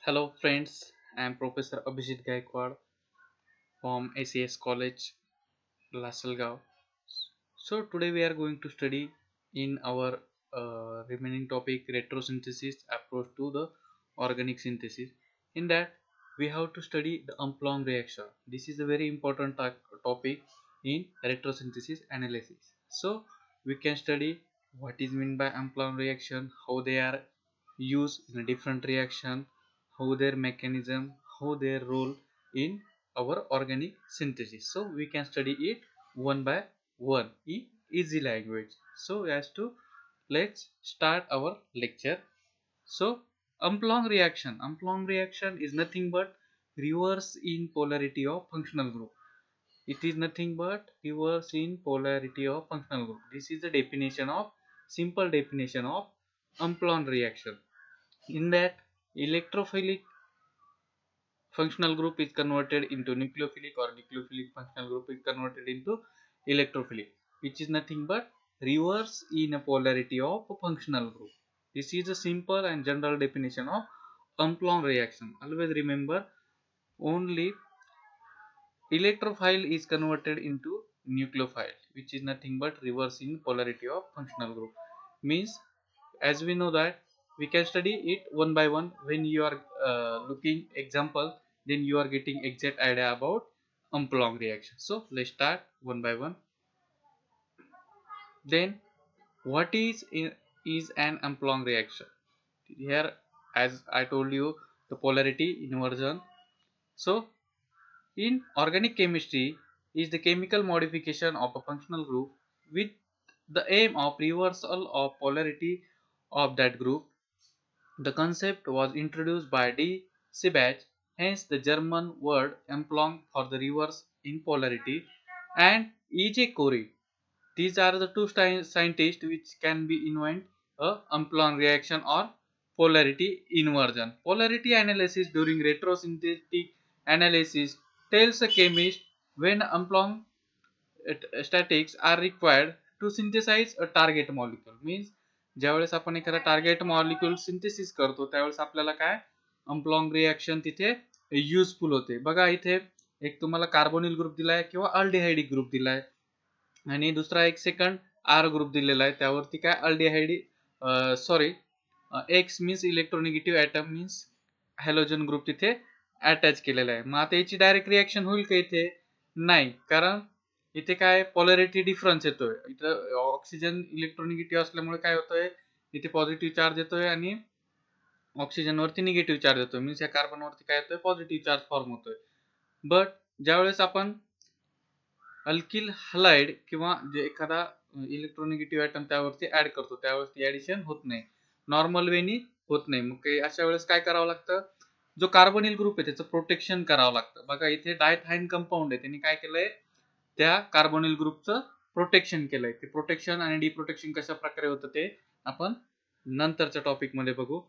Hello friends, I am Professor Abhijit Gaikwad from ACS College, Lassalgaon. So today we are going to study in our remaining topic retrosynthesis approach to the organic synthesis. In that we have to study the Umplong reaction. This is a very important topic in retrosynthesis analysis. So we can study what is meant by Umplong reaction, how they are used in a different reaction, how their mechanism, how their role in our organic synthesis. So we can study it one by one in easy language. So as to let's start our lecture. So Umplong reaction is nothing but reverse in polarity of functional group. It is nothing but reverse in polarity of functional group. This is the definition of simple definition of Umplong reaction. In that, electrophilic functional group is converted into nucleophilic, or nucleophilic functional group is converted into electrophilic, which is nothing but reverse in a polarity of a functional group. This is a simple and general definition of Umplong reaction. Always remember, only electrophile is converted into nucleophile, which is nothing but reverse in polarity of functional group. Means, as we know that we can study it one by one. When you are looking example, then you are getting exact idea about Umplong reaction. So let's start one by one. Then what is an Umplong reaction? Here, as I told you, the polarity inversion. So in organic chemistry is the chemical modification of a functional group with the aim of reversal of polarity of that group. The concept was introduced by D. Seebach, hence the German word Umplong for the reverse in polarity, and E. J. Corey. These are the two scientists which can be invent a Umplong reaction or polarity inversion. Polarity analysis during retrosynthetic analysis tells a chemist when Umplong statics are required to synthesize a target molecule. Means ज्यावेळेस आपण एखादा target molecule synthesis करतो त्यावेळेस आपल्याला काय अम्प्लॉंग reaction तिथे useful होते. बघा इथे एक तुम्हाला कार्बोनिल ग्रुप दिलाय किंवा अल्डिहाइडिक ग्रुप दिलाय आणि दुसरा एक सेकंड आर ग्रुप दिलेला आहे. त्यावरती काय aldehyde sorry X means electronegative atom means halogen group तिथे अटॅच केलेला आहे. मग आता याची डायरेक्ट रिएक्शन होईल का इथे? नाही, कारण इथे काय पॉलॅरिटी डिफरन्स येतोय. इथं ऑक्सिजन इलेक्ट्रोनिगेटिव्ह असल्यामुळे काय होतंय, इथे पॉझिटिव्ह चार्ज येतोय आणि ऑक्सिजन वरती निगेटिव्ह चार्ज येतोय. मीन्स या कार्बन वरती काय येतोय, पॉझिटिव्ह चार्ज फॉर्म होतोय. बट ज्यावेळेस आपण अल्किल हलाइड किंवा जे एखादा इलेक्ट्रोनिगेटिव्ह ॲटम त्यावरती ऍड करतो त्यावेळेस ती ऍडिशन होत नाही, नॉर्मल वेनी होत नाही. मग अशा वेळेस काय करावं लागतं, जो कार्बोनिल ग्रुप आहे त्याचं प्रोटेक्शन करावं लागतं. बघा इथे डायथाइन कंपाऊंड आहे, त्यांनी काय केलंय, त्या कार्बोनिल ग्रुपचं प्रोटेक्शन केलंय. ते प्रोटेक्शन आणि डिप्रोटेक्शन कशा प्रकारे होतं ते आपण नंतरच्या टॉपिक मध्ये बघू.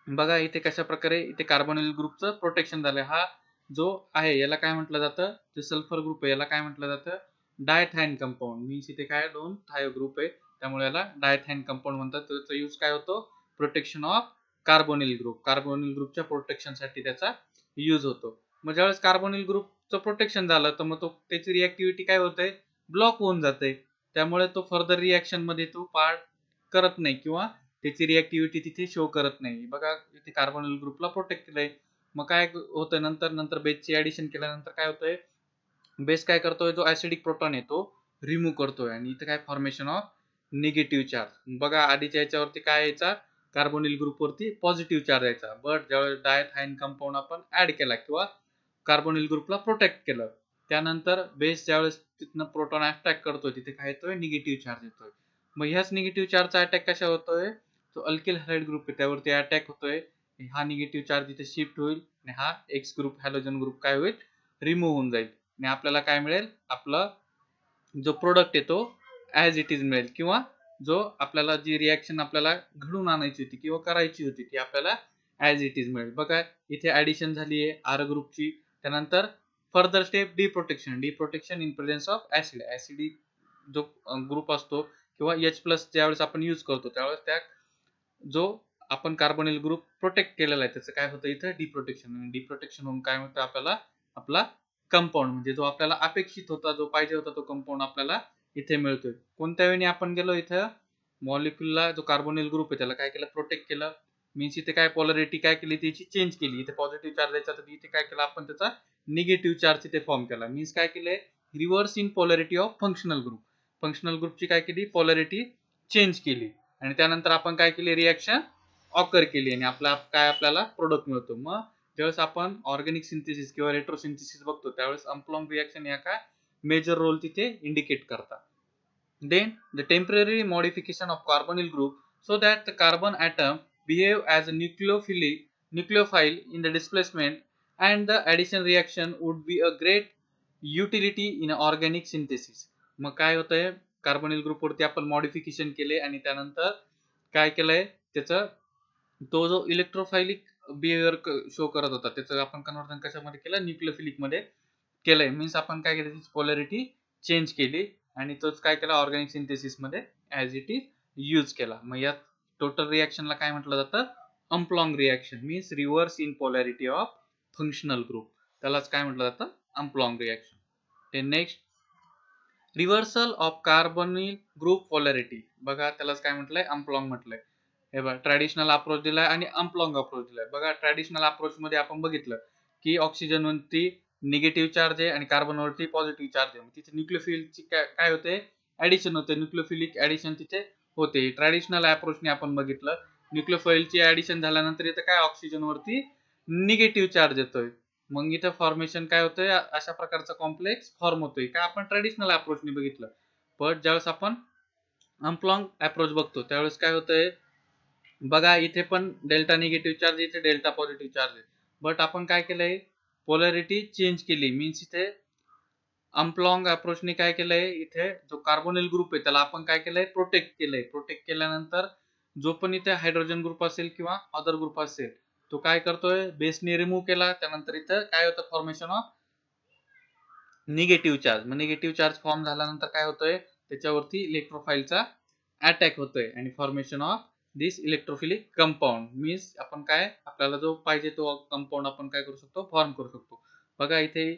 बघा इथे कशा प्रकारे इथे कार्बोनिल ग्रुपचं प्रोटेक्शन झालंय. हा जो आहे याला काय म्हटलं जातं, जे सल्फर ग्रुप आहे याला काय म्हटलं जातं, डायथाइन कंपाऊंड. मीन्स इथे काय दोन थायो ग्रुप आहे त्यामुळे याला डायथाइन कंपाऊंड म्हणतात. त्याचा यूज काय होतो, protection of carbonyl group. Carbonyl ग्रुपच्या प्रोटेक्शन साठी त्याचा यूज होतो. मग ज्यावेळेस कार्बोनिल ग्रुपचं प्रोटेक्शन झालं तर मग तो त्याची रिएक्टिव्हिटी काय होते, ब्लॉक होऊन जाते. त्यामुळे तो फर्दर रिएक्शन मध्ये तो पार्ट करत नाही किंवा त्याची रिएक्टिव्हिटी तिथे शो करत नाही. बघा इथे कार्बोनिल ग्रुपला प्रोटेक्ट केलंय. मग काय होतं, नंतर बेसची ऍडिशन केल्यानंतर काय होतंय, बेस काय करतोय, जो ऍसिडिक प्रोटॉन आहे तो रिमूव्ह करतोय आणि इथे काय फॉर्मेशन ऑफ निगेटिव्ह चार्ज. बघा आधीच्या याच्यावरती काय यायचा, कार्बोनिल ग्रुप वरती पॉझिटिव्ह चार्ज यायचा. बट ज्यावेळेस डायथाइन कंपाऊंड आपण ऍड केला किंवा कार्बोनिल ग्रुपला प्रोटेक्ट केलं, त्यानंतर बेस ज्यावेळेस तिथनं प्रोटॉन अटॅक करतोय तिथे काय येतोय, निगेटिव्ह चार्ज येतोय. मग ह्याच निगेटिव्ह चार्जचा अटॅक कशा होतोय, तो अल्किल हॅलाइड ग्रुप आहे त्यावरती अटॅक होतोय. हा निगेटिव्ह चार्ज इथे शिफ्ट होईल आणि हा एक्स ग्रुप हॅलोजन ग्रुप काय होईल, रिमूव्ह होऊन जाईल आणि आपल्याला काय मिळेल, आपला जो प्रोडक्ट आहे तो ऍज इट इज मिळेल किंवा जो आपल्याला जी रिएक्शन आपल्याला घडून आणायची होती किंवा करायची होती ती आपल्याला ऍज इट इज मिळेल. बघा इथे ऍडिशन झाली आहे आर ग्रुपची. त्यानंतर further step deprotection in presence of acid. Acidic जो ग्रुप असतो किंवा H+ ज्यावेळेस आपण यूज करतो त्यावेळेस त्या जो आपण कार्बोनिल ग्रुप प्रोटेक्ट केलेला आहे, त्याचं काय होतं इथं डिप्रोटेक्शन. डिप्रोटेक्शन होऊन काय होतं आपल्याला आपला कंपाऊंड म्हणजे जो आपल्याला अपेक्षित होता, जो पाहिजे होता तो कंपाऊंड आपल्याला इथे मिळतोय. कोणत्या वेळी आपण गेलो इथं मॉलिक्यूलला जो कार्बोनिल ग्रुप आहे त्याला काय केलं प्रोटेक्ट केलं. मीन्स इथे काय पोलॅरिटी काय केली त्याची चेंज केली. इथे पॉझिटिव्ह चार्ज द्यायचा तर इथे काय केलं आपण त्याचा निगेटिव्ह चार्ज इथे फॉर्म केला. मीन्स काय केलंय reverse in polarity of functional group. Functional ग्रुपची काय केली पोलॅरिटी चेंज केली आणि त्यानंतर आपण काय केली रिॲक्शन ऑकर केली आणि काय आपल्याला प्रोडक्ट मिळतो. मग ज्यावेळेस आपण ऑर्गॅनिक सिंथेसिस किंवा रेट्रोसिंथेसिस बघतो त्यावेळेस अनप्लॉन्ग रिॲक्शन या काय मेजर रोल तिथे इंडिकेट करतात. Then the temporary modification of carbonyl group so that the carbon atom behave as a nucleophile in the displacement, and the addition reaction would be a great utility in organic synthesis. मग काय होतंय carbonyl group वरती आपण modification केले आणि त्यानंतर काय केलंय त्याचं तो जो इलेक्ट्रोफाइलिक बिहेवियर शो करत होता त्याचं आपण कन्वर्जन कशामध्ये केलं न्यूक्लियोफिलिक मध्ये केलंय. मीन्स आपण काय केलं त्याची पोलॅरिटी चेंज केली आणि तोच काय केला ऑर्गॅनिक सिंथेसिस मध्ये ऍज इट इज यूज केला. मग या टोटल रिॲक्शनला काय म्हटलं जातं umpolung reaction. Means reverse in polarity of functional group, त्यालाच काय म्हटलं जातं अनप्लॉन्ग रिॲक्शन. ते next reversal of carbonyl group polarity. बघा त्यालाच काय म्हटलंय अनप्लॉन्ग म्हटलंय. हे बघा ट्रॅडिशनल अप्रोच दिलाय आणि अनप्लॉन्ग अप्रोच दिलाय. बघा ट्रॅडिशनल अप्रोच मध्ये आपण बघितलं की ऑक्सिजन वरती निगेटिव्ह चार्ज आहे आणि कार्बन वरती पॉझिटिव्ह चार्ज आहे. तिथे न्यूक्लियोफिलची काय होते ऍडिशन होते, न्यूक्लियोफिलिक ऍडिशन तिथे होते. ट्रॅडिशनल अप्रोचने आपण बघितलं न्यूक्लियोफाइलची ऍडिशन झाल्यानंतर इथं काय ऑक्सिजन वरती निगेटिव्ह चार्ज येतोय. मग इथं फॉर्मेशन काय होतंय अशा प्रकारचा कॉम्प्लेक्स फॉर्म होतोय का आपण ट्रॅडिशनल अप्रोचने बघितलं. पण ज्यावेळेस आपण अनप्लॉन्ग अप्रोच बघतो त्यावेळेस काय होतंय बघा इथे पण डेल्टा निगेटिव्ह चार्ज इथे डेल्टा पॉझिटिव्ह चार्ज आहे. बट आपण काय केलंय पोलॅरिटी चेंज केली. मीन्स इथे अनप्लॉन्ग अप्रोचने काय केलंय इथे जो कार्बोनिल ग्रुप आहे त्याला आपण काय केलंय प्रोटेक्ट केलंय. प्रोटेक्ट केल्यानंतर जो पण इथे हायड्रोजन ग्रुप असेल किंवा अदर ग्रुप असेल तो काय करतोय बेसने रिमूव्ह केला. त्यानंतर इथं काय होतं फॉर्मेशन ऑफ निगेटिव्ह चार्ज. मग निगेटिव्ह चार्ज फॉर्म झाल्यानंतर काय होतंय त्याच्यावरती इलेक्ट्रोफाइलचा अटॅक होतोय आणि formation of this electrophilic compound. Means आपण काय आपल्याला जो पाहिजे तो कंपाऊंड आपण काय करू शकतो फॉर्म करू शकतो. बघा इथे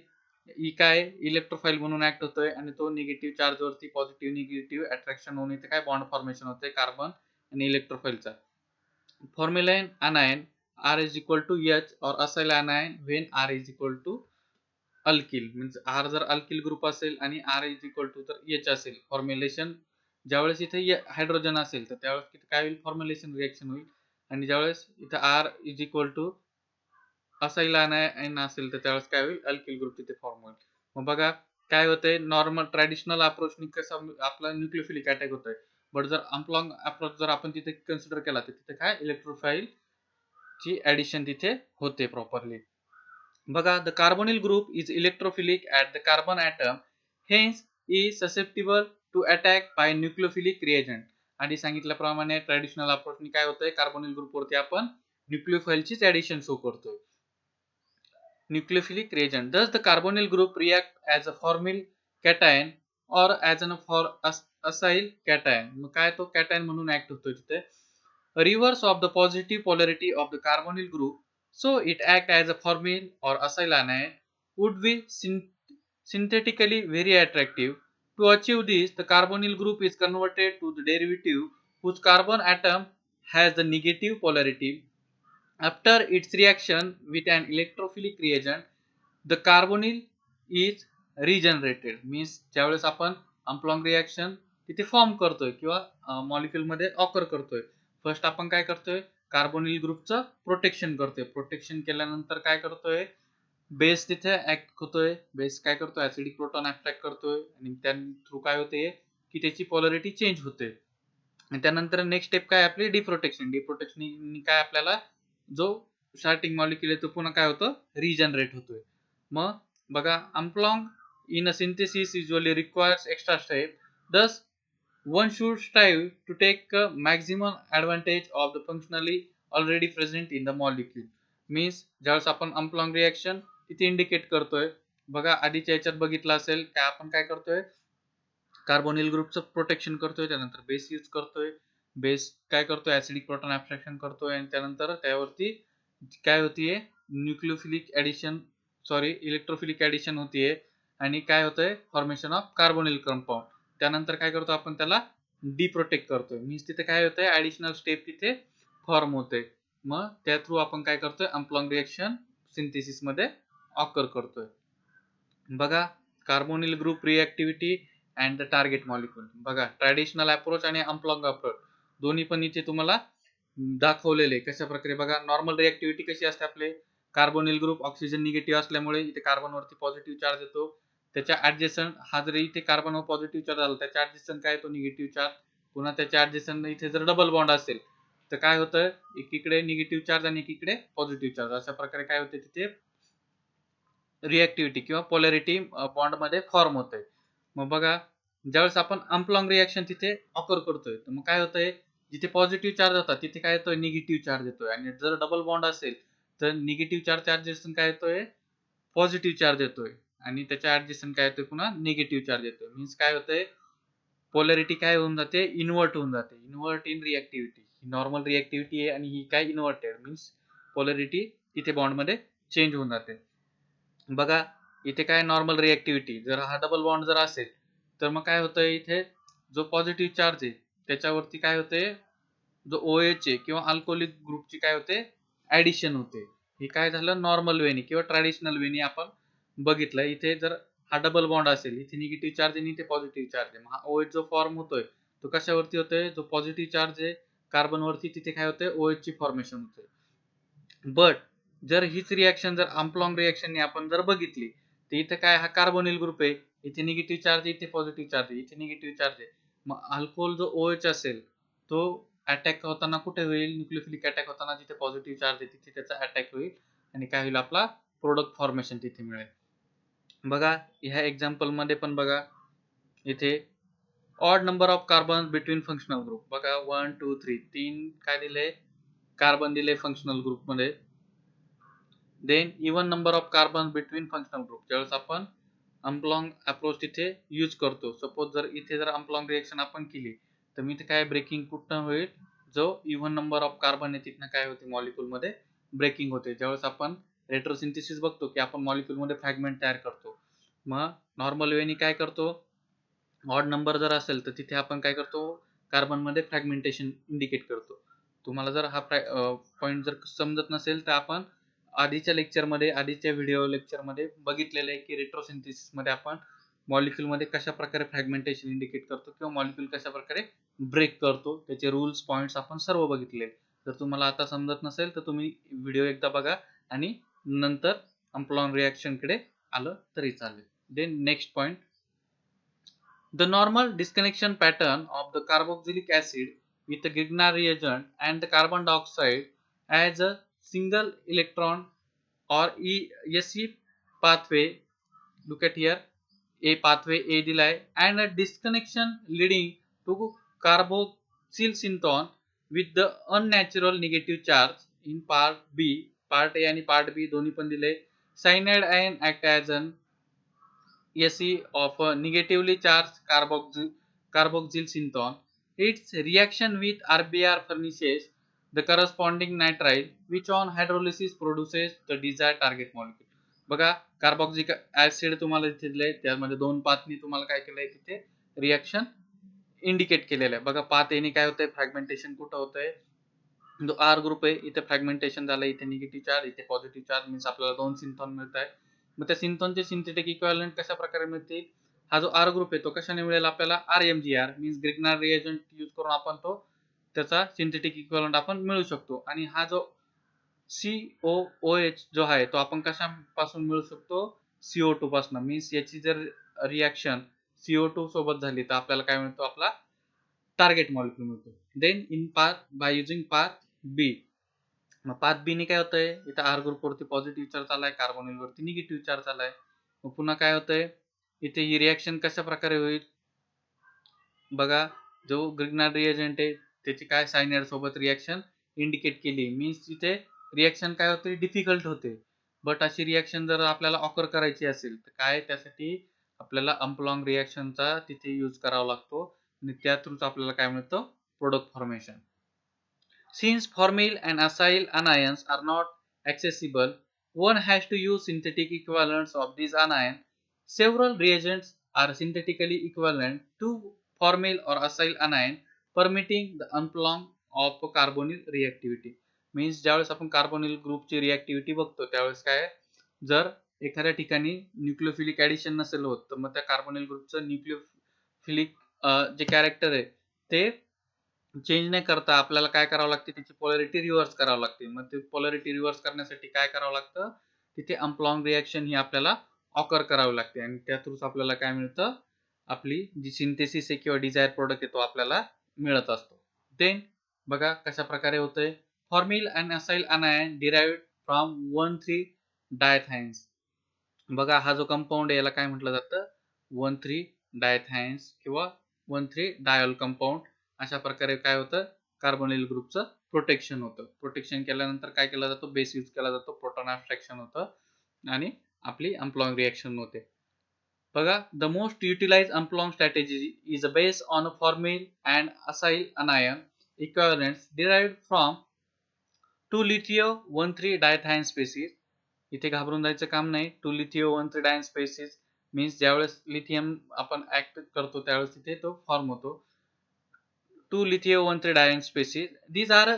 काय इलेक्ट्रोफाइल म्हणून ऍक्ट होतोय आणि तो निगेटिव्ह चार्ज वरती पॉझिटिव्ह निगेटिव्ह अट्रॅक्शन होऊन इथे काय बॉन्ड फॉर्मेशन होतंय कार्बन आणि इलेक्ट्रोफाइलचा. Formula anion R is equal to H or acyl anion when R is equal to alkyl. म्हणजे R जर अल्किल ग्रुप असेल आणि R इज इक्वल टू तर H असेल. फॉर्म्युलेशन ज्यावेळेस इथे हायड्रोजन असेल तर त्यावेळेस काय होईल फॉर्म्युलेशन रिएक्शन होईल आणि ज्यावेळेस इथे R is equal to acyl ion असेल तर त्यावेळेस काय होईल अल्किल ग्रुप तिथे फॉर्म होईल. मग बघा काय होतंय नॉर्मल ट्रॅडिशनल अप्रोचनी कसं आपला न्यूक्लियोफिलिक अटॅक होतोय. बट जर अनप्लॉन्ग अप्रोच जर आपण तिथे कन्सिडर केला तर तिथे काय इलेक्ट्रोफाइल ची ऍडिशन तिथे होते प्रॉपरली. बघा the carbonyl group is electrophilic at the carbon atom, hence is susceptible to attack by nucleophilic reagent. आधी सांगितल्याप्रमाणे ट्रॅडिशनल अप्रोचनी काय होतंय कार्बोनिल ग्रुप वरती आपण न्यूक्लियोफाइलचीच ऍडिशन शो करतोय nucleophilic reagent. Thus the carbonyl group react as a formyl cation or as an for acyl cation. मग काय तो cation म्हणून ऍक्ट होतोय तिथे. Reverse of the positive polarity of the carbonyl group, so it act as a formyl or acyl anion, would be synthetically very attractive. To achieve this, the carbonyl group is converted to the derivative whose carbon atom has the negative polarity. After its reaction with an electrophilic reagent, the carbonyl is regenerated. Means ज्यावेळेस आपण अनप्लॉन्ग reaction तिथे form करतोय किंवा molecule मध्ये occur करतोय first आपण काय करतोय कार्बोनिल ग्रुपचं प्रोटेक्शन करतोय. प्रोटेक्शन केल्यानंतर काय करतोय बेस तिथे ऍक्ट होतोय. बेस काय करतोय ऍसिडिक प्रोटॉन अट्रॅक्ट करतोय आणि त्या थ्रू काय होते की त्याची पोलॅरिटी चेंज होते आणि त्यानंतर नेक्स्ट स्टेप काय आपली डिप्रोटेक्शन. डिप्रोटेक्शन काय आपल्याला जो स्टार्टिंग मॉलिक्यूल आहे तो पुन्हा काय होतं रिजनरेट होतोय. मग बघा umpolung in a synthesis usually requires extra step. Thus one should strive to take maximum advantage of the functionally already present in the molecule. Means ज्यावेळेस आपण अनप्लॉन्ग रिॲक्शन तिथे इंडिकेट करतोय. बघा आधीच्या याच्यात बघितलं असेल काय आपण काय करतोय कार्बोनिल ग्रुपचं प्रोटेक्शन करतोय त्यानंतर बेस यूज करतोय बेस काय करतोय, ऍसिडिक प्रोटॉन ऍब्स्ट्रॅक्शन करतोय आणि त्यानंतर त्यावरती काय होतीये, न्यूक्लिओफिलिक ऍडिशन इलेक्ट्रोफिलिक ऍडिशन होतीये आणि काय होतंय, फॉर्मेशन ऑफ कार्बोनिल कंपाऊंड. त्यानंतर काय करतो आपण, त्याला डिप्रोटेक्ट करतोय. मीन्स तिथे काय होतंय, ऍडिशनल स्टेप तिथे फॉर्म होते. मग त्या थ्रू आपण काय करतोय, अम्प्लॉंग रिएक्शन सिंथेसिस मध्ये ऑकर करतोय. बघा, carbonyl group reactivity and the target molecule. बघा, ट्रॅडिशनल अप्रोच आणि अम्प्लॉंग अप्रोच दोन्ही पण इथे तुम्हाला दाखवलेले कशा प्रकारे. बघा, नॉर्मल रिएक्टिव्हिटी कशी असते आपले, कार्बोनिल ग्रुप ऑक्सिजन निगेटिव्ह असल्यामुळे इथे कार्बन वरती पॉझिटिव्ह चार्ज येतो. त्याच्या ऍडजस्टंट हा जरी इथे कार्बन वर पॉझिटिव्ह चार्ज आला, त्याच्या ऍडजस्टंट काय येतो, निगेटिव्ह चार्ज. पुन्हा त्याच्या ऍडजस्टंट इथे जर डबल बॉन्ड असेल तर काय होतं, एकीकडे निगेटिव्ह चार्ज आणि एकीकडे पॉझिटिव्ह चार्ज. अशा प्रकारे काय होते, तिथे रिएक्टिव्हिटी किंवा पोलॅरिटी बॉन्ड मध्ये फॉर्म होते. मग बघा, ज्यावेळेस आपण अम्प्लॉंग रिएक्शन तिथे ऑकर करतोय, तर मग काय होतंय, जिथे पॉझिटिव्ह चार्ज होता तिथे काय येतोय, निगेटिव्ह चार्ज येतोय. आणि जर डबल बॉन्ड असेल तर निगेटिव्ह चार्ज ऍडजस्टंट काय येतोय, पॉझिटिव्ह चार्ज येतोय. आणि त्याच्या ऍडजस्टंट काय येतोय, पुन्हा निगेटिव्ह चार्ज येतोय. मीन्स काय होतंय, पोलॅरिटी काय होऊन जाते, इन्व्हर्ट होऊन जाते. Invert in reactivity. Normal reactivity आहे आणि ही काय इन्व्हर्टेड, मीन्स पोलॅरिटी इथे बॉन्ड मध्ये चेंज होऊन जाते. बघा, इथे काय नॉर्मल रिएक्टिव्हिटी, जर हा डबल बॉन्ड जर असेल तर मग काय होतंय, इथे जो पॉझिटिव्ह चार्ज आहे त्याच्यावरती काय होते, जो OH आहे किंवा अल्कोहोलिक ग्रुपची काय होते, ऍडिशन होते. हे काय झालं, नॉर्मल वेनी किंवा ट्रॅडिशनल वेनी आपण बघितलं. इथे जर हा डबल बॉन्ड असेल, इथे निगेटिव्ह चार्ज आणि इथे पॉझिटिव्ह चार्ज आहे. हा OH जो फॉर्म होतोय तो कशावरती होतोय, जो पॉझिटिव्ह चार्ज आहे कार्बन वरती, तिथे काय होतंय, OH ची फॉर्मेशन होते. बट जर हीच रिएक्शन जर अम्प्लॉंग रिएक्शनने आपण जर बघितली, तर इथे काय, हा कार्बोनिल ग्रुप आहे, इथे निगेटिव्ह चार्ज आहे, इथे पॉझिटिव्ह चार्ज आहे, इथे निगेटिव्ह चार्ज आहे. मग अल्कोहोल जो OH असेल तो अटॅक होताना कुठे होईल, न्यूक्लियोफिलिक अटॅक होताना जिथे पॉझिटिव्ह चार्ज आहे तिथे त्याचा अटॅक होईल आणि काय होईल, आपला प्रोडक्ट फॉर्मेशन तिथे मिळेल. बघा, ह्या एक्झाम्पल मध्ये पण बघा, इथे odd number of carbon between functional group. बघा, 1 2 3 तीन काय दिले, कार्बन दिले फंक्शनल ग्रुप मध्ये. Then even number of carbon between functional group. ज्यावेळेस आपण अम्प्लॉंग अप्रोच तिथे यूज करतो, सपोज जर इथे जर अम्प्लॉंग रिएक्शन आपण केली तर मी इथे काय ब्रेकिंग कुठं होईल, जो इवन नंबर ऑफ कार्बन आहे तिथनं काय होते, मॉलिक्यूल मध्ये ब्रेकिंग होते. ज्यावेळेस आपण रेट्रोसिंथेसिस बघतो की आपण मॉलिक्यूल मध्ये फ्रॅगमेंट तयार करतो, मग नॉर्मल वेनी काय करतो, ऑड नंबर जर असेल तर तिथे आपण काय करतो, कार्बन मध्ये फ्रॅगमेंटेशन इंडिकेट करतो. तुम्हाला जर हा पॉइंट जर समजत नसेल तर आपण आधीच्या व्हिडिओ लेक्चर मध्ये बघितलेलं आहे की रेट्रोसिंथेसिस मध्ये आपण मॉलिक्यूल मध्ये कशा प्रकारे फ्रॅगमेंटेशन इंडिकेट करतो किंवा मॉलिक्यूल कशा प्रकारे ब्रेक करतो, त्याचे रूल्स पॉइंट्स आपण सर्व बघितले. जर तुम्हाला आता समजत नसेल तर तुम्ही व्हिडिओ एकदा बघा आणि नंतर अम्प्लॉंग रिएक्शन कडे आलं तरी चालेल. Then next point, the normal disconnection pattern of the carboxylic acid with the Grignard reagent and the carbon dioxide as a single electron or SE pathway. Look at here, A pathway A dilai and a disconnection leading to carboxyl synthon with the unnatural negative charge in part B. Part A आणि part B दोन्ही पण दिले. Cyanide ion act as an Se of a negatively charged carboxyl synthon. Its reaction with RBr furnishes the corresponding nitrile which on hydrolysis produces the desired target molecule. बघा, carboxylic acid तुम्हाला इथे दिलंय, त्यामध्ये दोन पाथनी तुम्हाला काय केलंय, तिथे रिएक्शन इंडिकेट केलेलं आहे. बघा, पाथ एने काय होतंय, फ्रॅगमेंटेशन कुठं होतंय, जो आर ग्रुप आहे इथे फ्रॅगमेंटेशन झालं, इथे निगेटिव्ह चार्ज इथे पॉझिटिव्ह चार्ज, मीन्स आपल्याला दोन सिंथॉन मिळत आहे. मग त्या सिंथॉनचे सिंथेटिक इक्विव्हॅलंट कशा प्रकारे मिळतील, हा जो आर ग्रुप आहे तो कशाने मिळेल आपल्याला, RMGR means Grignard reagent use करून आपण तो त्याचा सिंथेटिक इक्विव्हॅलंट आपण मिळू शकतो. आणि हा जो COOH जो आहे तो आपण कशापासून मिळू शकतो, CO2 पासून. मीन्स याची जर रिएक्शन CO2 सोबत झाली तर आपल्याला काय मिळतो, आपला टार्गेट मॉलिक्यूल मिळतो. Then in path by using path B. मग पाथ बी ने काय होतंय, इथं आर ग्रुप वरती पॉझिटिव्ह चार्ज आलाय, कार्बोनिल वरती निगेटिव्ह चार्ज आलाय. मग पुन्हा काय होतंय, इथे ही रिएक्शन कशा प्रकारे होईल, बघा, जो ग्रिग्नार्ड रिएजंट आहे त्याची काय सायनाइड सोबत रिएक्शन इंडिकेट केली, मीन्स तिथे रिएक्शन काय होते, डिफिकल्ट होते. बट अशी रिएक्शन जर आपल्याला ऑकर करायची असेल तर काय, त्यासाठी आपल्याला अम्प्लॉंग रिएक्शनचा तिथे यूज करावा लागतो आणि त्या थ्रूच आपल्याला काय मिळतं, product formation. Since formyl and acyl anions are not accessible, one has to use synthetic equivalents of these anions. Several reagents are synthetically equivalent to formyl or acyl anion, permitting the unplug of carbonyl reactivity. Means ज्यावेळेस आपण carbonyl ग्रुपची रिॲक्टिव्हिटी बघतो त्यावेळेस काय जर एखाद्या ठिकाणी nucleophilic addition नसेल होत तर मग त्या कार्बोनिल ग्रुपचं न्यूक्लियोफिलिक जे कॅरेक्टर आहे ते चेंज नाही करता आपल्याला काय करावं लागते त्याची पोलॅरिटी रिव्हर्स करावं लागते. मग ते पोलॅरिटी रिव्हर्स करण्यासाठी काय करावं लागतं तिथे अनप्लॉन्ग रिॲक्शन ही आपल्याला ऑकर करावी लागते आणि त्या थ्रूच आपल्याला काय मिळतं आपली जी सिंथेसिस आहे किंवा डिझायर प्रोडक्ट आहे तो आपल्याला मिळत असतो. देन बघा कशा प्रकारे होतंय formal and acyl anion derived from 1,3 डायथाइन्स. बघा हा जो कंपाऊंड आहे याला काय म्हटलं जातं 1,3 डायथाइन्स किंवा 1,3 डायोल कंपाऊंड. अशा प्रकारे काय होतं कार्बोनिल ग्रुपचं प्रोटेक्शन होतं. प्रोटेक्शन केल्यानंतर काय केलं जातं बेस यूज केला जातो प्रोटॉन ॲब्स्ट्रॅक्शन होतं आणि आपली अनप्लॉन्ग रिॲक्शन होते. बघा the most utilize umpolung strategy is based on formyl and acyl anion equivalents derived from 2 lithio 1,3 dithiane species. इथे घाबरून जायचं काम नाही. 2 लिथियो 1,3 डायन स्पेसिस मीन्स ज्यावेळेस लिथियम आपण ऍक्ट करतो त्यावेळेस तिथे तो फॉर्म होतो. 2 lithium 1,3 diene species. These are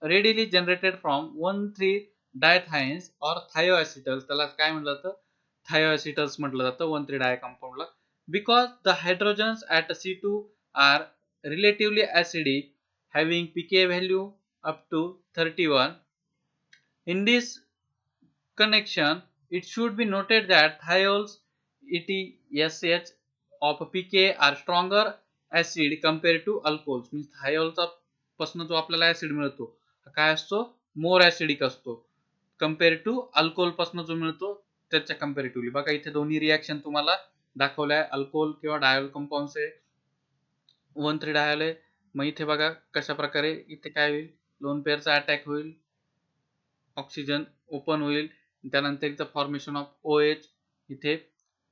readily generated from 1,3 diethiones or thioacetals. त्याला काय म्हटलं जातं thioacetals म्हटलं जातं 1,3 डाय कंपाऊंडला. Because the hydrogens at C2 are relatively acidic, having pK value up to 31. In this connection, it should be noted that thiols ETSH of pK are stronger acid compared to alcohols. Means थायोलचा पासून जो आपल्याला acid मिळतो काय असतो more acidic असतो compare to alcohol पासून जो मिळतो त्याच्या कंपॅरेटिव्हली. बघा इथे दोन्ही रिॲक्शन तुम्हाला दाखवल्या अल्कोहोल किंवा डायोल कंपाऊंड्स आहे 1,3 डायोल आहे. मग इथे बघा कशा प्रकारे इथे काय होईल लोन पेअरचा अटॅक होईल ऑक्सिजन ओपन होईल त्यानंतर इथं फॉर्मेशन ऑफ OH इथे.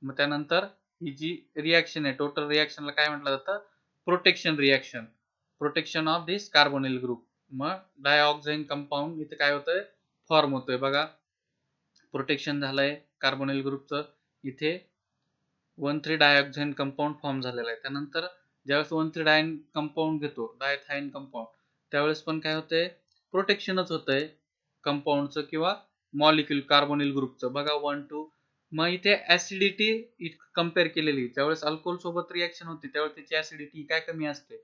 मग त्यानंतर ही जी रिॲक्शन आहे टोटल रिॲक्शनला काय म्हटलं जातं protection reaction protection of this carbonyl group. मग डायऑक्साईन कंपाऊंड इथे काय होतंय फॉर्म होतोय. बघा प्रोटेक्शन झालंय कार्बोनिल ग्रुपचं इथे 1,3 डायऑक्साईन कंपाऊंड फॉर्म झालेला आहे. त्यानंतर ज्यावेळेस 1,3 डायन कंपाऊंड घेतो डायथाइन कंपाऊंड त्यावेळेस पण काय होतंय प्रोटेक्शनच होतंय कंपाऊंडचं किंवा मॉलिक्यूल कार्बोनिल ग्रुपचं. बघा 1, 2 मग इथे ऍसिडिटी कम्पेअर केलेली ज्यावेळेस अल्कोहोल सोबत रिॲक्शन होते त्यावेळेस त्याची ऍसिडिटी काय कमी असते.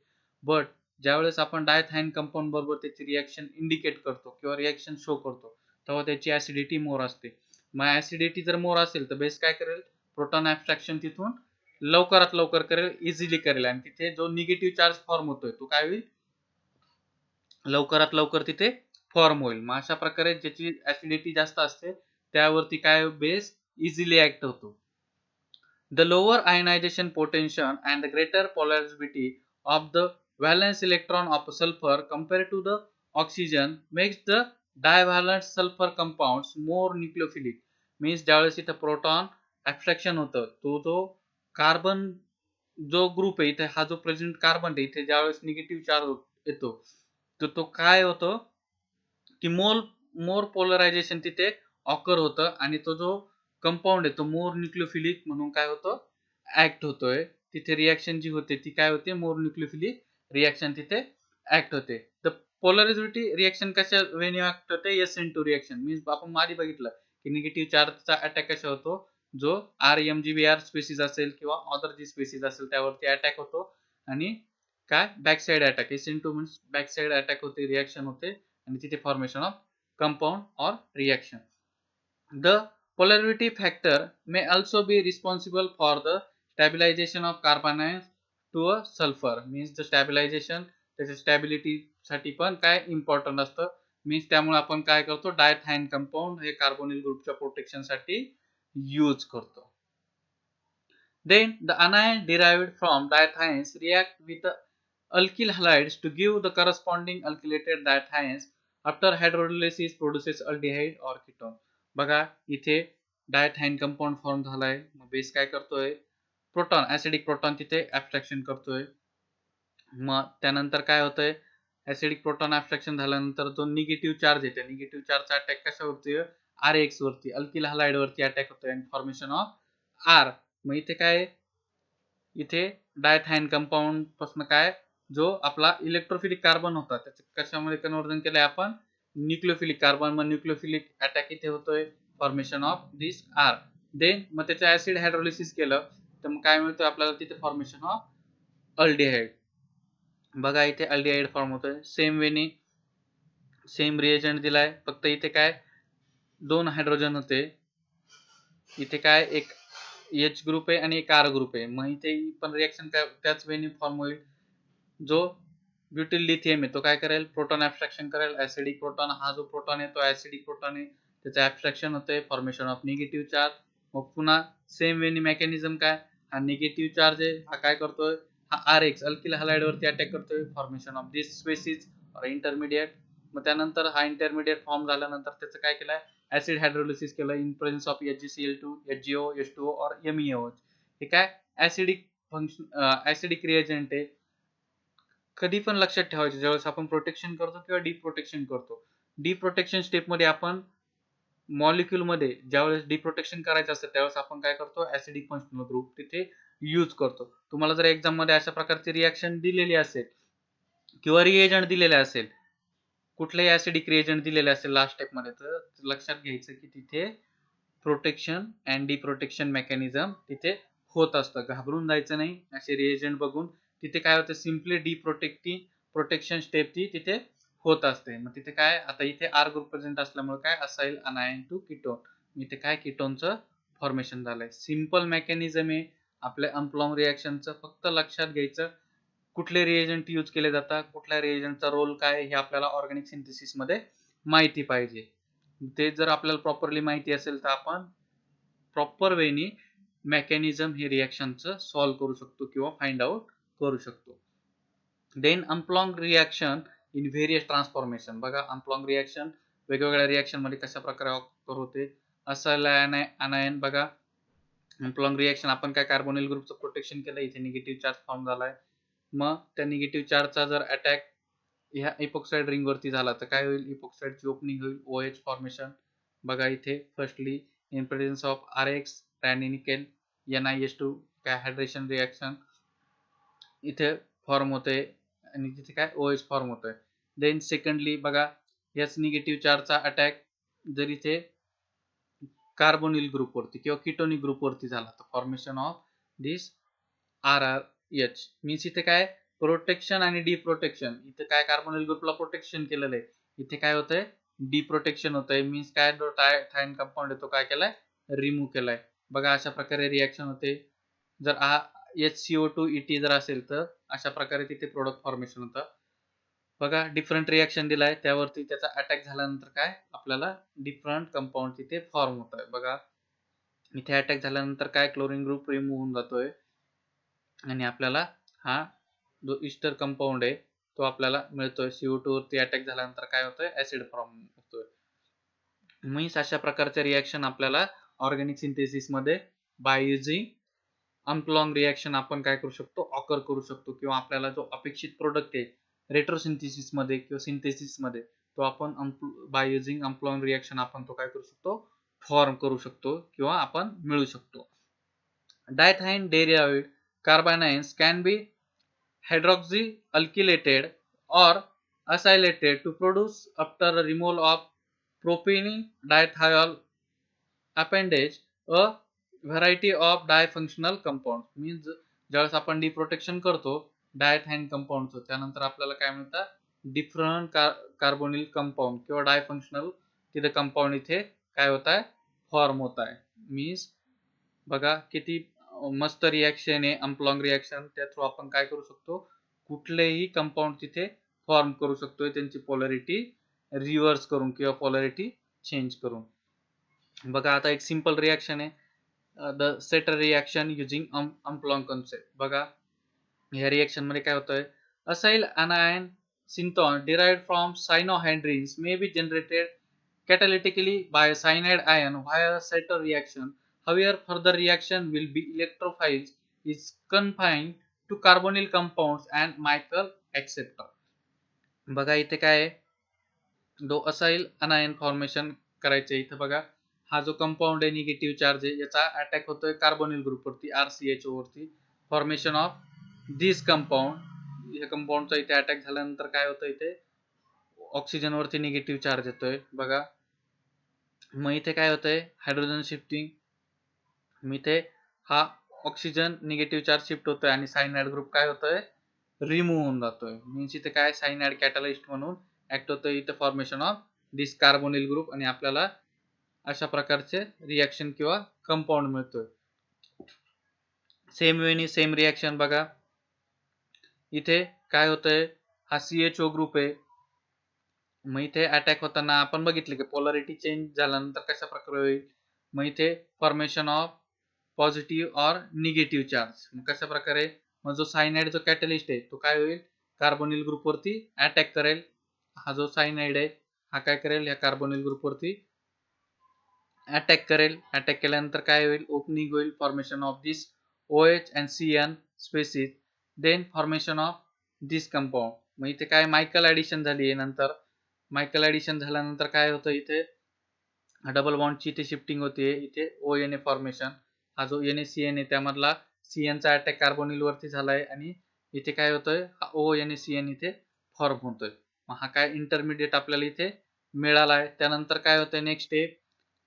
बट ज्यावेळेस आपण डायथाइन कंपाऊंड बरोबर त्याची रिॲक्शन इंडिकेट करतो किंवा रिॲक्शन शो करतो तेव्हा त्याची ऍसिडिटी मोर असते. मग ऍसिडिटी जर मोर असेल तर बेस काय करेल प्रोटॉन ॲब्स्ट्रॅक्शन तिथून लवकरात लवकर करेल इझिली करेल आणि तिथे जो निगेटिव्ह चार्ज फॉर्म होतोय तो काय होईल लवकरात लवकर तिथे फॉर्म होईल. मग अशा प्रकारे ज्याची ऍसिडिटी जास्त असते त्यावरती काय बेस इझिली ऍक्ट होतो. The lower ionization potential and the greater polarizability of the valence electron of sulfur compared to the oxygen makes the divalent sulfur compounds more nucleophilic. Means ज्यावेळेस इथं प्रोटॉन ऍब्स्ट्रॅक्शन होतं तो carbon जो group आहे इथे हा जो प्रेझेंट कार्बन आहे इथे ज्यावेळेस निगेटिव्ह चार्ज येतो तर तो काय होतो की मोर पोलरायझेशन तिथे ऑकर होतं आणि तो जो कंपाऊंड आहे तो मोर न्यूक्लियोफिलिक म्हणून काय होतं ऍक्ट होतोय. तिथे रिॲक्शन जी होते ती काय होते मोर न्यूक्लियोफिलिक रिॲक्शन तिथे ऍक्ट होते. तर पोलॅरिटी रिॲक्शन कशा वेने ऍक्ट होते SN2 रिॲक्शन मीन्स आपण आधी बघितलं की निगेटिव्ह चार्जचा अटॅक कसा होतो जो RMGBr स्पेसिस असेल किंवा अदर जी स्पेसिस असेल त्यावरती अटॅक होतो आणि काय back side attack SN2 means back side attack होते रिॲक्शन होते आणि तिथे formation of compound or reaction. The polarity factor may also be responsible for the stabilization of carbanions to a sulfur. Means the stabilization त्याच्या stability साठी पण काय important असतं. Means त्यामुळे आपण काय करतो डायथाइन कंपाऊंड हे कार्बोनिल ग्रुपच्या प्रोटेक्शन साठी यूज करतो. Then the anion derived from diethyens react with the alkyl halides to give the corresponding alkylated diethyens. After hydrolysis produces aldehyde or ketone. बघा इथे डायथाइन कंपाऊंड फॉर्म झालाय. मग बेस काय करतोय प्रोटॉन ऍसिडिक प्रोटॉन तिथे ऍब्स्ट्रॅक्शन करतोय. मग त्यानंतर काय होतंय, ऍसिडिक प्रोटॉन ऍब्स्ट्रॅक्शन झाल्यानंतर जो निगेटिव्ह चार्ज येते, निगेटिव्ह चार्जचा अटॅक कशावरती, आर एक्स वरती, अल्किल हलाइड वरती अटॅक होतोय आणि फॉर्मेशन ऑफ आर. मग इथे काय, इथे डायथाइन कंपाऊंड पासून काय, जो आपला इलेक्ट्रोफिलिक कार्बन होता त्याचं कशामध्ये कन्वर्जन केलंय आपण, न्यूक्लियोफिलिक कार्बन. मग न्यूक्लियोफिलिक अटॅक इथे होतोय, formation of this R. Then मग त्याचं ऍसिड हायड्रोलिसिस केलं तर मग काय मिळतोय आपल्याला तिथे, फॉर्मेशन ऑफ अल्डिहाइड. बघा इथे अल्डिहाइड फॉर्म होतोय. सेम वेनी सेम रिएजंट दिलाय, फक्त इथे काय 2 हायड्रोजन होते, इथे काय एक H ग्रुप आहे आणि एक R ग्रुप आहे. मग इथे पण रिएक्शन काय त्याच वेनी फॉर्म होईल. जो ब्युटिल लिथियम आहे तो काय करेल, प्रोटॉन ऍब्स्ट्रॅक्शन करेल. ऍसिडिक प्रोटॉन, हा जो प्रोटॉन आहे तो ऍसिडिक प्रोटॉन आहे, त्याचं ऍब्स्ट्रॅक्शन होतंय, फॉर्मेशन ऑफ निगेटिव्ह चार्ज. मग पुन्हा सेम वेनी मेकॅनिझम काय, हा निगेटिव्ह चार्ज आहे, हा काय करतोय, हा RX अल्किल हलाइड वरती अटॅक करतोय, फॉर्मेशन ऑफ दिस स्पेसिस और इंटरमिडिएट. मग त्यानंतर हा इंटरमिडिएट फॉर्म झाल्यानंतर त्याचं काय केलंय, ऍसिड हायड्रोलिसिस केलं in presence of HgCl2, HgO, H2O और MEOH. हे काय ऍसिडिक फंक्शन, ऍसिडिक रिएजंट आहे. कधी पण लक्षात ठेवायचं, ज्यावेळेस आपण प्रोटेक्शन करतो किंवा डिप्रोटेक्शन करतो, डिप्रोटेक्शन स्टेप मध्ये आपण मॉलिक्यूल मध्ये ज्यावेळेस डिप्रोटेक्शन करायचं असतं त्यावेळेस आपण काय करतो, ऍसिडिक फंक्शनल ग्रुप तिथे यूज करतो. तुम्हाला जर एक्झाम मध्ये अशा प्रकारची रिएक्शन दिलेली असेल किंवा रिएजंट दिलेले असेल, कुठलेही ऍसिडिक रिएजंट दिलेले असेल लास्ट स्टेप मध्ये, तर लक्षात घ्यायचं की तिथे प्रोटेक्शन अँड डिप्रोटेक्शन मेकॅनिझम तिथे होत असतं. घाबरून जायचं नाही असे रिएजंट बघून. तिथे काय होतं, सिम्पली प्रोटेक्शन स्टेप ती तिथे होत असते. मग तिथे काय, आता इथे आर ग्रुप प्रेझेंट असल्यामुळे काय असाईल, अनायन टू कीटोन. इथे काय कीटोनचं फॉर्मेशन झालंय. सिंपल मेकॅनिझम आहे आपल्या अनप्लॉन्ग रिएक्शनचं. फक्त लक्षात घ्यायचं कुठले रिएजंट यूज केले जातात, कुठल्या रिएजंटचा रोल काय हे आपल्याला ऑर्गॅनिक सिंथेसिस मध्ये माहिती पाहिजे. ते जर आपल्याला प्रॉपरली माहिती असेल तर आपण प्रॉपर वेनी मेकॅनिझम हे रिएक्शनचं सॉल्व्ह करू शकतो किंवा फाइंड आउट करू शकतो. Then umpolung reaction in various transformation. बघा अनप्लॉन्ग रिएक्शन वेगवेगळ्या रिएक्शन मध्ये कशा प्रकारे ऑकर होते. असं अनायन बघा, अनप्लॉन्ग रिएक्शन आपण काय कार्बोनिल ग्रुपचं प्रोटेक्शन केलं, इथे निगेटिव्ह चार्ज फॉर्म झालाय. मग त्या निगेटिव्ह चार्जचा जर अटॅक ह्या इपॉक्साइड रिंग वरती झाला तर काय होईल, इपॉक्साइडची ओपनिंग होईल, OH फॉर्मेशन. बघा इथे firstly in presence of RX ट्रायनिकेल NiH2 काय हायड्रेशन रिएक्शन इथे फॉर्म होते आणि तिथे काय OH फॉर्म होतोय. देन सेकंडली बघा, याच निगेटिव्ह चार्जचा अटॅक जर इथे कार्बोनिल ग्रुप वरती किंवा किटोनिक ग्रुप वरती झाला तर formation of this RRH. Means इथे काय प्रोटेक्शन आणि डिप्रोटेक्शन. इथे काय कार्बोनिल ग्रुपला प्रोटेक्शन केलेलं आहे, इथे काय होतंय डिप्रोटेक्शन होतंय. मीन्स काय जो थायन कंपाऊंड आहे तो काय केलाय, रिमूव्ह केलाय. बघा अशा प्रकारे रिएक्शन होते. जर HCO2 जर असेल तर अशा प्रकारे तिथे प्रोडक्ट फॉर्मेशन होतं. बघा डिफरंट रिएक्शन दिलाय, त्यावरती त्याचा अटॅक झाल्यानंतर काय आपल्याला डिफरंट कंपाऊंड तिथे फॉर्म होत आहे. बघा इथे अटॅक झाल्यानंतर काय क्लोरीन ग्रुप रिमूव्ह होऊन जातोय आणि आपल्याला हा जो इस्टर कंपाऊंड आहे तो आपल्याला मिळतोय. CO2 वरती अटॅक झाल्यानंतर काय होतोय, ऍसिड फॉर्म होतोय. मीन्स अशा प्रकारचे रिएक्शन आपल्याला ऑर्गॅनिक सिंथेसिस मध्ये बाय युजिंग अनप्लॉन्ग रिएक्शन आपण काय करू शकतो, ऑकर करू शकतो. किंवा आपल्याला जो अपेक्षित प्रोडक्ट आहे रेट्रोसिंथेसिस मध्ये किंवा सिंथेसिस मध्ये, तो आपण बाय युजिंग अनप्लॉन्ग रिएक्शन आपण तो काय करू शकतो, फॉर्म करू शकतो किंवा आपण मिळू शकतो. Diethane derived carbanions can be hydroxyalkylated or acylated to produce after removal of propene diethyl appendage a variety of difunctional compounds. Means ज्यावेळेस आपण डिप्रोटेक्शन करतो डायथाइन कंपाऊंडचं, त्यानंतर आपल्याला काय मिळतं, डिफरंट कार्बोनिल कंपाऊंड किंवा डायफंक्शनल तिथे कंपाऊंड इथे काय होत आहे, फॉर्म होत आहे. मीन्स बघा किती मस्त रिएक्शन आहे अनप्लॉन्ग रिएक्शन. त्या थ्रू आपण काय करू शकतो, कुठलेही कंपाऊंड तिथे फॉर्म करू शकतोय, त्यांची पोलॅरिटी रिव्हर्स करून किंवा पोलॅरिटी चेंज करून. बघा आता एक सिंपल रिएक्शन आहे, the Stetter reaction using umpolung concept. बघा ह्या रिएक्शन मध्ये काय होतंय, acyl anion synthon derived from cyanohydrins may be generated catalytically by cyanide ion via Setter reaction. However, further reaction will be electrophile is confined to carbonyl compounds and Michael acceptor. बघा इथे काय आहे, दो acyl अनायन formation करायचे. इथे बघा हा जो compound आहे निगेटिव्ह चार्ज आहे याचा अटॅक होतोय कार्बोनिल ग्रुप वरती RCHO वरती. फॉर्मेशन ऑफ दिस कंपाऊंड, या कंपाऊंडचा इथे अटॅक झाल्यानंतर काय होतं, इथे ऑक्सिजन वरती निगेटिव्ह चार्ज येतोय बघा. मग इथे काय होतंय हायड्रोजन शिफ्टिंग, मग इथे हा ऑक्सिजन निगेटिव्ह चार्ज शिफ्ट होतोय आणि सायनाइड ग्रुप काय होतोय रिमूव्ह होऊन जातोय. मीन्स इथे काय सायनाइड कॅटलिस्ट म्हणून ऍक्ट होतोय इथे formation of this carbonyl group आणि आपल्याला अशा प्रकारचे रिएक्शन किंवा कंपाऊंड मिळतोय. सेम वेनी सेम रिएक्शन बघा इथे काय होतंय, हा CHO ग्रुप आहे. मग इथे अटॅक होताना आपण बघितले की पोलॅरिटी चेंज झाल्यानंतर कशा प्रकारे होईल. मग इथे formation of positive or negative charge. मग कशा प्रकारे, मग जो सायनाइड जो कॅटलिस्ट आहे तो काय होईल कार्बोनिल ग्रुप वरती अटॅक करेल. हा जो सायनाइड आहे हा काय करेल या कार्बोनिल ग्रुप वरती अटॅक करेल. अटॅक केल्यानंतर काय होईल ओपनिंग होईल, formation of this OH and CN species, then formation of this compound. मग इथे काय मायकल ऍडिशन झाली आहे. नंतर मायकल ऍडिशन झाल्यानंतर काय होतं इथे डबल बॉन्डची इथे शिफ्टिंग होते. इथे ONA फॉर्मेशन, हा जो NaCN आहे त्यामधला CN चा अटॅक कार्बोनिल वरती झालाय आणि इथे काय होतंय हा ONaCN इथे फॉर्म होतोय. मग हा काय इंटरमिडिएट आपल्याला इथे मिळाला आहे. त्यानंतर काय होतंय नेक्स्ट स्टेप,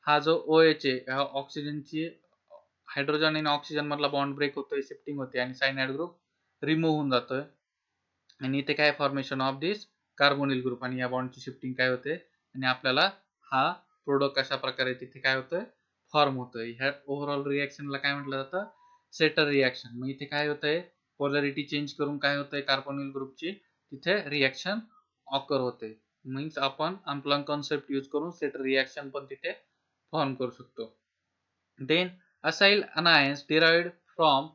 हा जो OH आहे हा ऑक्सिजनची हायड्रोजन आणि ऑक्सिजन मधला बॉन्ड ब्रेक होतोय, शिफ्टिंग होते आणि सायनाइड ग्रुप रिमूव्ह होऊन जातोय आणि इथे काय formation of this carbonyl group आणि या बॉन्डची शिफ्टिंग काय होते आणि आपल्याला हा प्रोडक्ट अशा प्रकारे तिथे काय होतंय फॉर्म होतोय. ह्या ओव्हरऑल रिएक्शनला काय म्हटलं जातं सेटर रिएक्शन. मग इथे काय होतंय पोलॅरिटी चेंज करून काय होतंय कार्बोनिल ग्रुपची तिथे रिएक्शन ऑकर होते. मीन्स आपण अम्प्लॉंग कॉन्सेप्ट यूज करून सेटर रिएक्शन पण तिथे फॉर्म करू शकतो. Then acyl anions derived from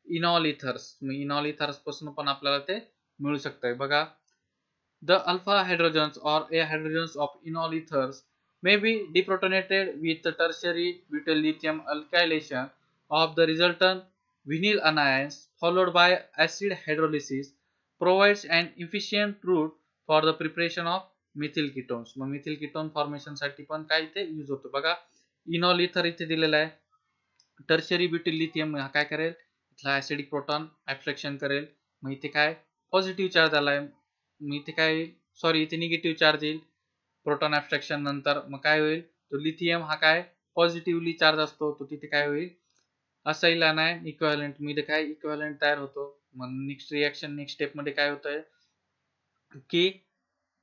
enol ethers. मग इनॉल इथर्स पासून पण आपल्याला ते मिळू शकतंय बघा. The alpha hydrogens or a hydrogens of enol ethers may be deprotonated with the tertiary butyl lithium alkylation of the resultant vinyl anions followed by acid hydrolysis provides an efficient route for the preparation of methyl ketones. मग methyl ketone formation साठी पण काय इथे use होतो बघा. इनॉल इथर इथे दिलेला आहे. टर्शरी ब्युटिल लिथियम हा काय करेल इथला ऍसिडिक प्रोटॉन ऍब्स्ट्रॅक्शन करेल. मग इथे काय पॉझिटिव्ह चार्ज आलाय, मग इथे काय सॉरी इथे निगेटिव्ह चार्ज येईल प्रोटॉन ऍब्स्ट्रॅक्शन नंतर. मग काय होईल तो लिथियम हा काय पॉझिटिव्हली चार्ज असतो तो तिथे काय होईल असाइल अनायन इक्विव्हॅलेंट, मग इथे काय इक्विव्हॅलेंट तयार होतो. मग नेक्स्ट रिएक्शन नेक्स्ट स्टेप मध्ये काय होतंय की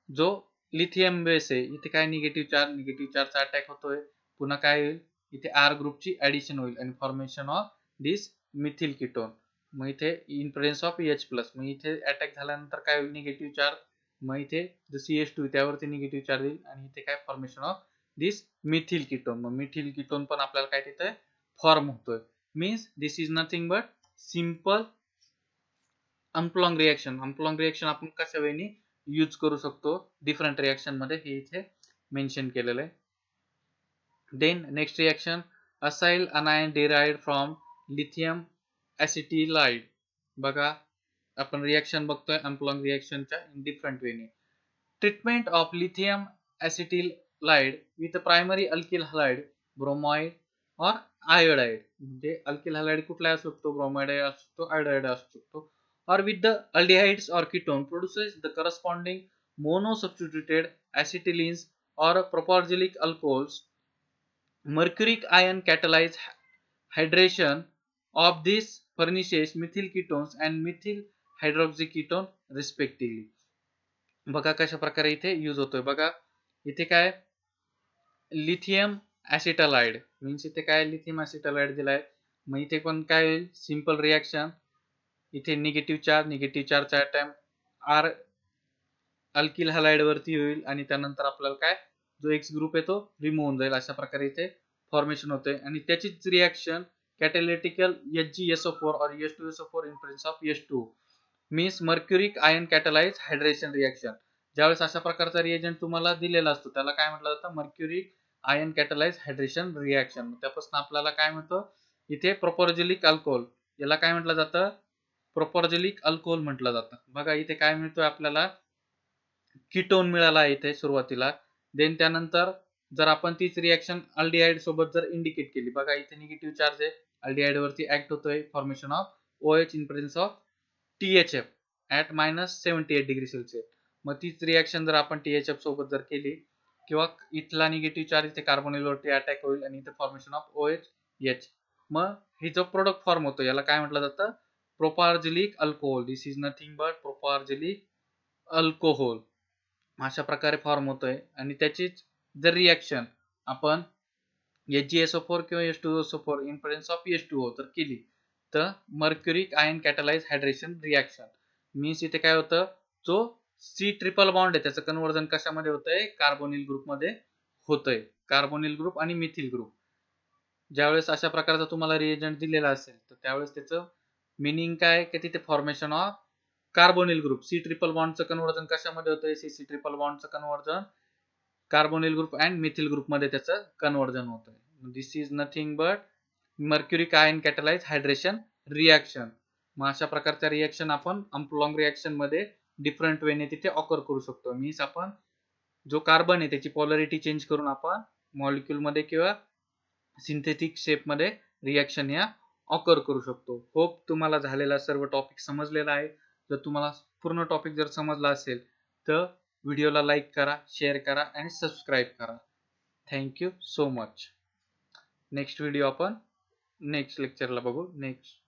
जो लिथियम बेस आहे इथे काय निगेटिव्ह चार्जचा अटॅक होतोय. पुन्हा काय होईल इथे R ग्रुपची ऍडिशन होईल आणि formation of this methyl ketone. मग इथे इन प्रेझेन्स ऑफ H+. मग इथे अटॅक झाल्यानंतर काय होईल निगेटिव्ह चार्ज, मग इथे जो CH2 त्यावरती निगेटिव्ह चार्ज येईल आणि इथे काय formation of this methyl ketone. मग मिथिल कीटोन पण आपल्याला काय तिथे फॉर्म होतोय. Means this is nothing but simple umpolung reaction. Umpolung reaction आपण कशा वेळी यूज करू शकतो डिफरंट रिएक्शन मध्ये हे इथे मेन्शन केलेलं आहे. Then next reaction acyl anion derived from lithium acetylide. बघा आपण रिएक्शन बघतोय अनप्लॉंग रिएक्शनच्या इन डिफरंट वेने. Treatment of lithium acetylide with primary alkyl halide bromide और आयोडाइड. म्हणजे अल्किल हलाइड कुठला असू शकतो ब्रोमाइड असू शकतो आयोडाइड असू शकतो. or with the aldehydes or ketone produces the corresponding monosubstituted acetylenes or propargylic alcohols. Mercuric ion catalyze hydration of these furnishes methyl ketones and methyl hydroxyketone respectively. बघा कशा प्रकारे इथे यूज होतोय बघा. इथे काय लिथियम ऍसिटालाइड मीन्स इथे काय लिथियम ऍसिटालाइड दिलाय. मग इथे पण काय होईल सिंपल रिएक्शन, इथे निगेटिव्ह चार्जचा अटॅम्प R अल्किल हलाइड वरती होईल आणि त्यानंतर आपल्याला काय जो X ग्रुप आहे तो रिमूव्ह होऊन जाईल. अशा प्रकारे इथे फॉर्मेशन होते आणि त्याचीच reaction catalytical HgSO4 or H2SO4 in presence of H2 means mercuric ion catalyse hydration reaction. ज्यावेळेस अशा प्रकारचा रिएजंट तुम्हाला दिलेला असतो त्याला काय म्हटलं जातं mercuric ion catalyse hydration reaction. त्यापासून आपल्याला काय मिळतं इथे प्रोपोर्जिलिक अल्कोहोल याला काय म्हटलं जातं प्रोपॉर्जिलिक अल्कोहोल म्हटलं जातं. बघा इथे काय मिळतोय आपल्याला, कीटोन मिळाला आहे इथे सुरुवातीला. देन त्यानंतर जर आपण तीच रिएक्शन अल्डिहाइड सोबत जर इंडिकेट केली, बघा इथे निगेटिव्ह चार्ज आहे, अल्डिहाइड वरती ऍक्ट होतोय, formation of OH in presence of THF at -78 degree Celsius. मग तीच रिएक्शन जर आपण THF सोबत जर केली, किंवा इथला निगेटिव्ह चार्ज इथे कार्बोनिल वरती अटॅक होईल आणि इथे फॉर्मेशन ऑफ OH. मग हे जो प्रोडक्ट फॉर्म होतो याला काय म्हटलं जातं, propargylic alcohol. This is nothing but propargylic alcohol. अशा प्रकारे फॉर्म होतोय. आणि त्याचीच जर रिएक्शन आपण HgSO4 किंवा H2SO4 in presence of H2O तर केली, तर mercuric ion catalyse hydration reaction means इथे काय होतं, जो C ट्रिपल बॉन्ड आहे त्याचं कन्वर्जन कशामध्ये होतंय, कार्बोनिल ग्रुपमध्ये होतंय. कार्बोनिल ग्रुप आणि मिथिल ग्रुप. ज्यावेळेस अशा प्रकारचा तुम्हाला रिएजंट दिलेला असेल तर त्यावेळेस त्याचं मिनिंग काय, की तिथे formation of carbonyl group. C triple बॉन्डचं कन्वर्जन कशामध्ये होतंय, C ट्रिपल बॉन्डचं conversion carbonyl group and methyl ग्रुपमध्ये त्याचं कन्वर्जन होतंय. This is nothing but mercuric ion catalyse hydration reaction. मग अशा प्रकारच्या रिएक्शन आपण अम्प्लॉंग रिएक्शन मध्ये डिफरंट वेने तिथे ऑकर करू शकतो. मीन्स आपण जो कार्बन आहे त्याची पॉलरिटी चेंज करून आपण मॉलिक्यूल मध्ये किंवा सिंथेटिक शेप मध्ये रिएक्शन या ऑकर करू शकतो. होप तुम्हाला झालेला सर्व टॉपिक समजलेला आहे. जर तुम्हाला पूर्ण टॉपिक जर समजला असेल तर व्हिडिओला लाईक करा, शेअर करा आणि सबस्क्राईब करा. Thank you so much. Next video आपण नेक्स्ट लेक्चरला बघू. नेक्स्ट